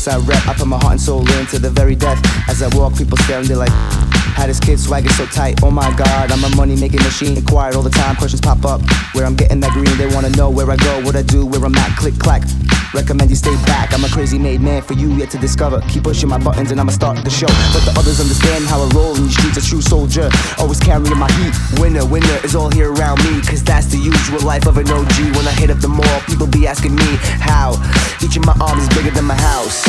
place I rep. I put my heart and soul into the very death. As I walk, people staring, they're like, how this kid swagger so tight? Oh my god, I'm a money-making machine. Quiet all the time, questions pop up. Where I'm getting that green, they wanna know where I go, what I do, where I'm at, click, clack. Recommend you stay back, I'm a crazy made man for you yet to discover. Keep pushing my buttons and I'ma start the show. Let the others understand how I roll in these streets, a true soldier, always carrying my heat. Winner is all here around me, cause that's the usual life of an OG. When I hit up the mall, people be asking me how. Each of my arms is bigger than my house.